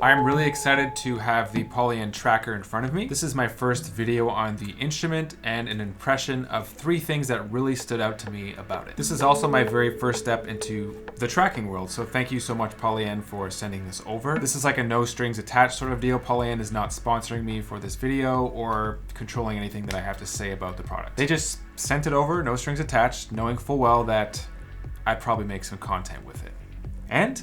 I'm really excited to have the Polyend Tracker in front of me. This is my first video on the instrument and an impression of 3 things that really stood out to me about it. This is also my very first step into the tracking world, so thank you so much Polyend for sending this over. This is like a no strings attached sort of deal. Polyend is not sponsoring me for this video or controlling anything that I have to say about the product. They just sent it over, no strings attached, knowing full well that I'd probably make some content with it. And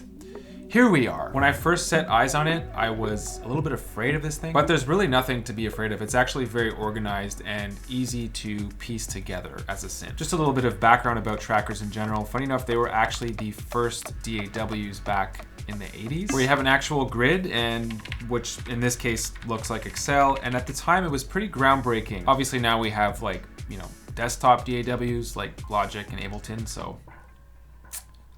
here we are. When I first set eyes on it, I was a little bit afraid of this thing, but there's really nothing to be afraid of. It's actually very organized and easy to piece together as a synth. Just a little bit of background about trackers in general. Funny enough, they were actually the first DAWs back in the 80s, where you have an actual grid, and which in this case looks like Excel. And at the time it was pretty groundbreaking. Obviously now we have like, desktop DAWs like Logic and Ableton, so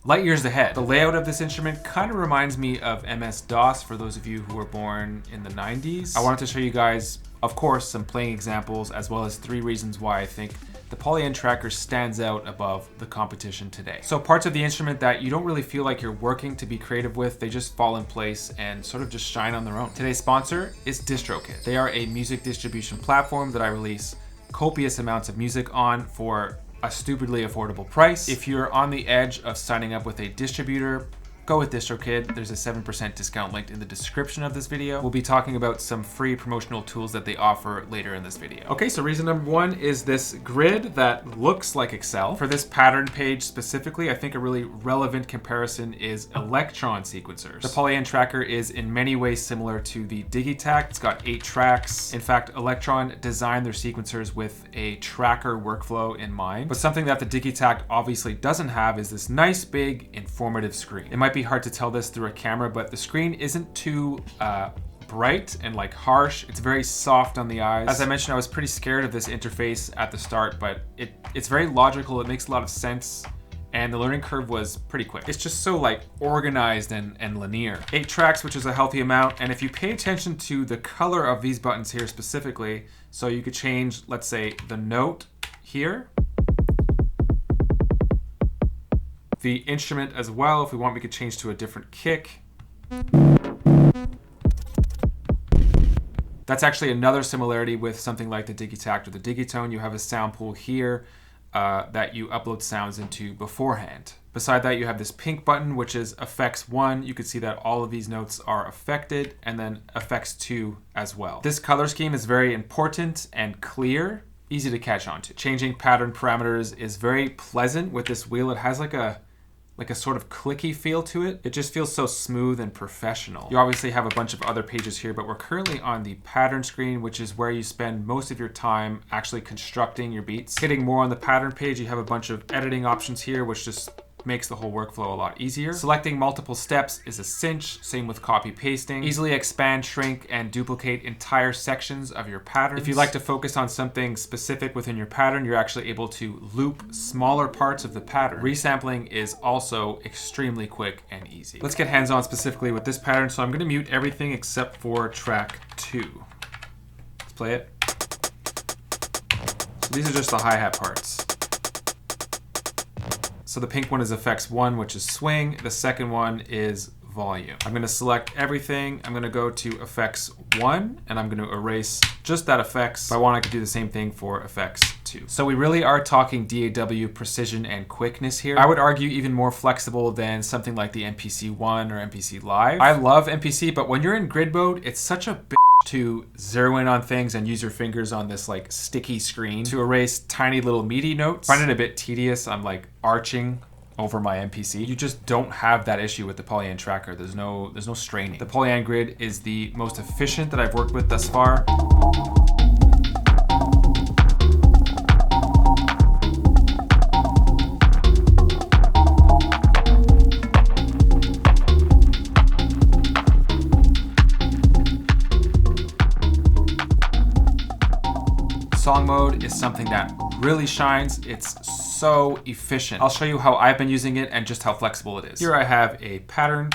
light years ahead. The layout of this instrument kind of reminds me of MS-DOS for those of you who were born in the 90s. I wanted to show you guys, of course, some playing examples, as well as 3 reasons why I think the Polyend Tracker stands out above the competition today. So parts of the instrument that you don't really feel like you're working to be creative with, they just fall in place and sort of just shine on their own. Today's sponsor is DistroKid. They are a music distribution platform that I release copious amounts of music on for a stupidly affordable price. If you're on the edge of signing up with a distributor, go with DistroKid. There's a 7% discount linked in the description of this video. We'll be talking about some free promotional tools that they offer later in this video. Okay, so reason number 1 is this grid that looks like Excel. For this pattern page specifically, I think a really relevant comparison is Electron sequencers. The Polyend Tracker is in many ways similar to the Digitact. It's got 8 tracks. In fact, Electron designed their sequencers with a tracker workflow in mind. But something that the Digitact obviously doesn't have is this nice, big, informative screen. It might be hard to tell this through a camera, but the screen isn't too bright and like harsh. It's very soft on the eyes. As I mentioned, I was pretty scared of this interface at the start, but it's very logical. It makes a lot of sense, and the learning curve was pretty quick. It's just so like organized and linear. 8 tracks, which is a healthy amount, and if you pay attention to the color of these buttons here specifically, so you could change, let's say, the note here, the instrument as well. If we want, we could change to a different kick. That's actually another similarity with something like the Digitact or the Digitone. You have a sound pool here that you upload sounds into beforehand. Beside that, you have this pink button, which is effects 1. You can see that all of these notes are affected, and then effects 2 as well. This color scheme is very important and clear, easy to catch on to. Changing pattern parameters is very pleasant with this wheel. It has like a sort of clicky feel to it. It just feels so smooth and professional. You obviously have a bunch of other pages here, but we're currently on the pattern screen, which is where you spend most of your time actually constructing your beats. Hitting more on the pattern page, you have a bunch of editing options here, which just makes the whole workflow a lot easier. Selecting multiple steps is a cinch, same with copy pasting. Easily expand, shrink, and duplicate entire sections of your patterns. If you like to focus on something specific within your pattern, you're actually able to loop smaller parts of the pattern. Resampling is also extremely quick and easy. Let's get hands-on specifically with this pattern. So I'm gonna mute everything except for track 2. Let's play it. So these are just the hi-hat parts. So the pink one is effects 1, which is swing. The second one is volume. I'm gonna select everything. I'm gonna go to effects 1, and I'm gonna erase just that effects. If I want, I could do the same thing for effects 2. So we really are talking DAW precision and quickness here. I would argue even more flexible than something like the MPC-1 or MPC Live. I love MPC, but when you're in grid mode, it's such a to zero in on things and use your fingers on this like sticky screen to erase tiny little meaty notes. I find it a bit tedious. I'm like arching over my MPC. You just don't have that issue with the Polyend Tracker. There's no straining. The Polyend Grid is the most efficient that I've worked with thus far. Song mode is something that really shines. It's so efficient. I'll show you how I've been using it and just how flexible it is. Here I have a pattern.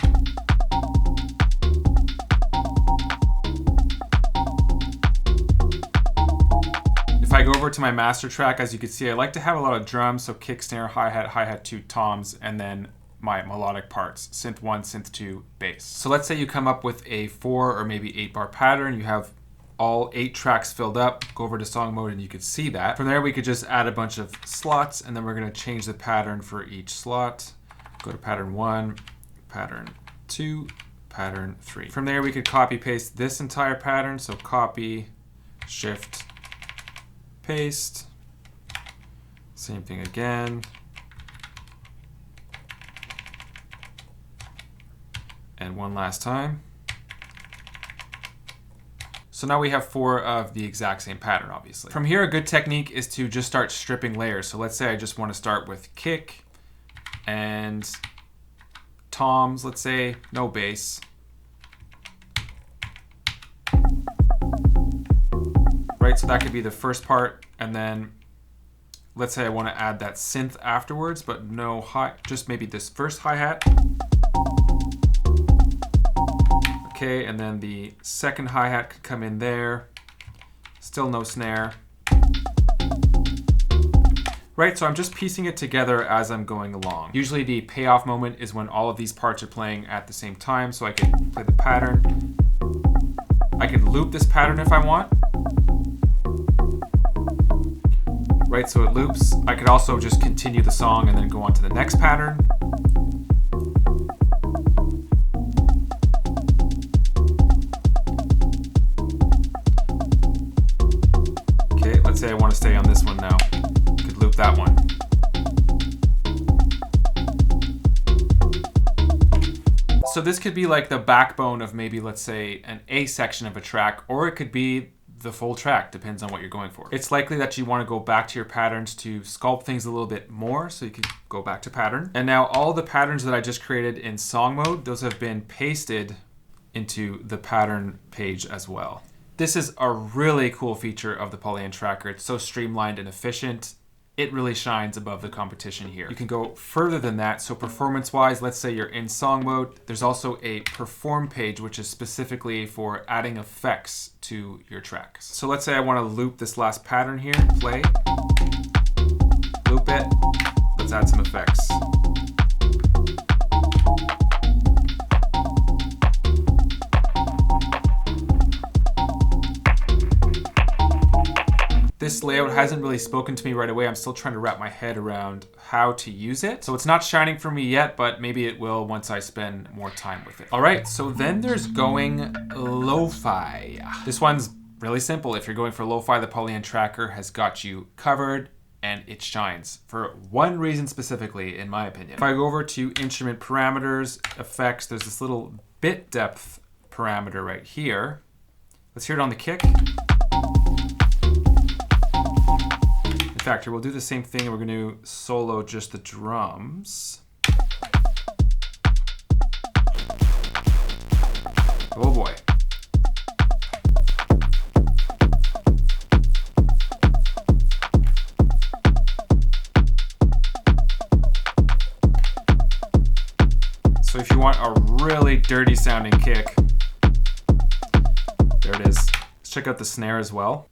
If I go over to my master track, as you can see, I like to have a lot of drums, so kick, snare, hi-hat, 2 toms, and then my melodic parts, synth 1, synth 2, bass. So let's say you come up with a 4 or maybe 8 bar pattern, you have all 8 tracks filled up, go over to song mode and you could see that. From there we could just add a bunch of slots and then we're gonna change the pattern for each slot. Go to pattern 1, pattern 2, pattern 3. From there we could copy paste this entire pattern, so copy, shift, paste, same thing again. And one last time. So now we have 4 of the exact same pattern, obviously. From here, a good technique is to just start stripping layers. So let's say I just want to start with kick and toms, let's say, no bass. Right, so that could be the first part, and then let's say I want to add that synth afterwards, but no hi, just maybe this first hi-hat. Okay, and then the second hi-hat could come in there. Still no snare. Right, so I'm just piecing it together as I'm going along. Usually the payoff moment is when all of these parts are playing at the same time, so I can play the pattern. I can loop this pattern if I want. Right, so it loops. I could also just continue the song and then go on to the next pattern. Okay, let's say I want to stay on this one now. I could loop that one. So this could be like the backbone of maybe, let's say, an A section of a track, or it could be the full track, depends on what you're going for. It's likely that you want to go back to your patterns to sculpt things a little bit more, so you can go back to pattern. And now all the patterns that I just created in song mode, those have been pasted into the pattern page as well. This is a really cool feature of the Polyend Tracker. It's so streamlined and efficient. It really shines above the competition here. You can go further than that. So performance-wise, let's say you're in song mode. There's also a perform page, which is specifically for adding effects to your tracks. So let's say I want to loop this last pattern here, play, loop it. Let's add some effects. This layout hasn't really spoken to me right away. I'm still trying to wrap my head around how to use it. So it's not shining for me yet, but maybe it will once I spend more time with it. All right, so then there's going Lo-Fi. This one's really simple. If you're going for Lo-Fi, the Polyend Tracker has got you covered and it shines for one reason specifically, in my opinion. If I go over to instrument parameters, effects, there's this little bit depth parameter right here. Let's hear it on the kick. In fact, we'll do the same thing and we're going to solo just the drums. Oh boy. So if you want a really dirty sounding kick, there it is. Let's check out the snare as well.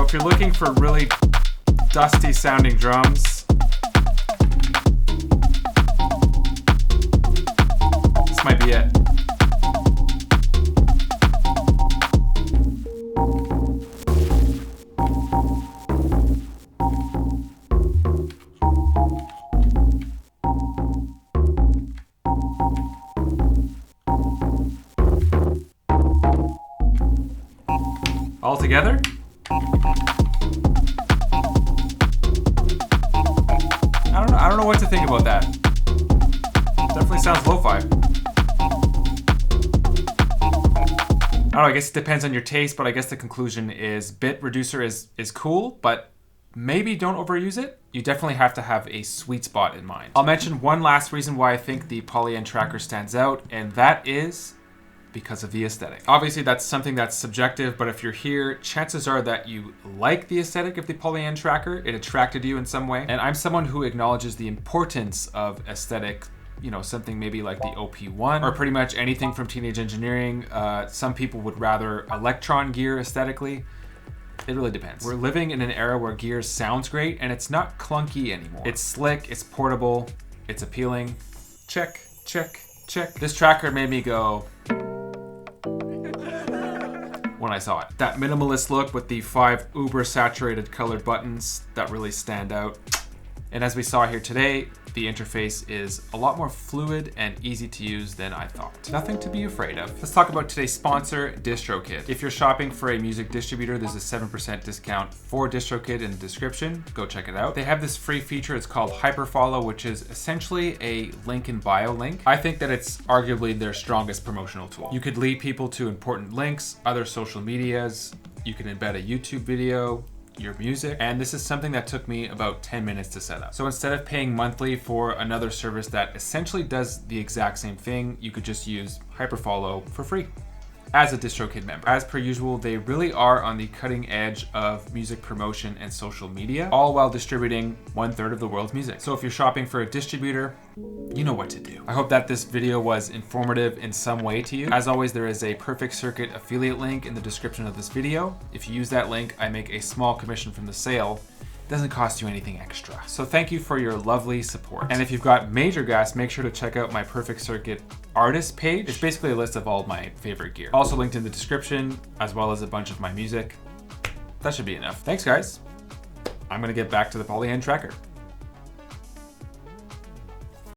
If you're looking for really dusty sounding drums, this might be it. All together? I don't know what to think about that. Definitely sounds lo-fi. I don't know, I guess it depends on your taste, but I guess the conclusion is bit reducer is cool, but maybe don't overuse it. You definitely have to have a sweet spot in mind. I'll mention one last reason why I think the Polyend Tracker stands out, and that is because of the aesthetic. Obviously, that's something that's subjective, but if you're here, chances are that you like the aesthetic of the Polyend Tracker. It attracted you in some way. And I'm someone who acknowledges the importance of aesthetic, you know, something maybe like the OP1 or pretty much anything from Teenage Engineering. Some people would rather Electron gear aesthetically. It really depends. We're living in an era where gear sounds great and it's not clunky anymore. It's slick, it's portable, it's appealing. Check, check, check. This tracker made me go when I saw it. That minimalist look with the 5 uber saturated colored buttons that really stand out. And as we saw here today, the interface is a lot more fluid and easy to use than I thought. Nothing to be afraid of. Let's talk about today's sponsor, DistroKid. If you're shopping for a music distributor, there's a 7% discount for DistroKid in the description. Go check it out. They have this free feature, it's called Hyperfollow, which is essentially a link in bio link. I think that it's arguably their strongest promotional tool. You could lead people to important links, other social medias, you can embed a YouTube video, your music, and this is something that took me about 10 minutes to set up. So instead of paying monthly for another service that essentially does the exact same thing, you could just use Hyperfollow for free as a DistroKid member. As per usual, they really are on the cutting edge of music promotion and social media, all while distributing 1/3 of the world's music. So if you're shopping for a distributor, you know what to do. I hope that this video was informative in some way to you. As always, there is a Perfect Circuit affiliate link in the description of this video. If you use that link, I make a small commission from the sale. It doesn't cost you anything extra. So thank you for your lovely support. And if you've got major gas, make sure to check out my Perfect Circuit artist page. It's basically a list of all of my favorite gear. Also linked in the description, as well as a bunch of my music. That should be enough. Thanks, guys. I'm gonna get back to the Polyend Tracker.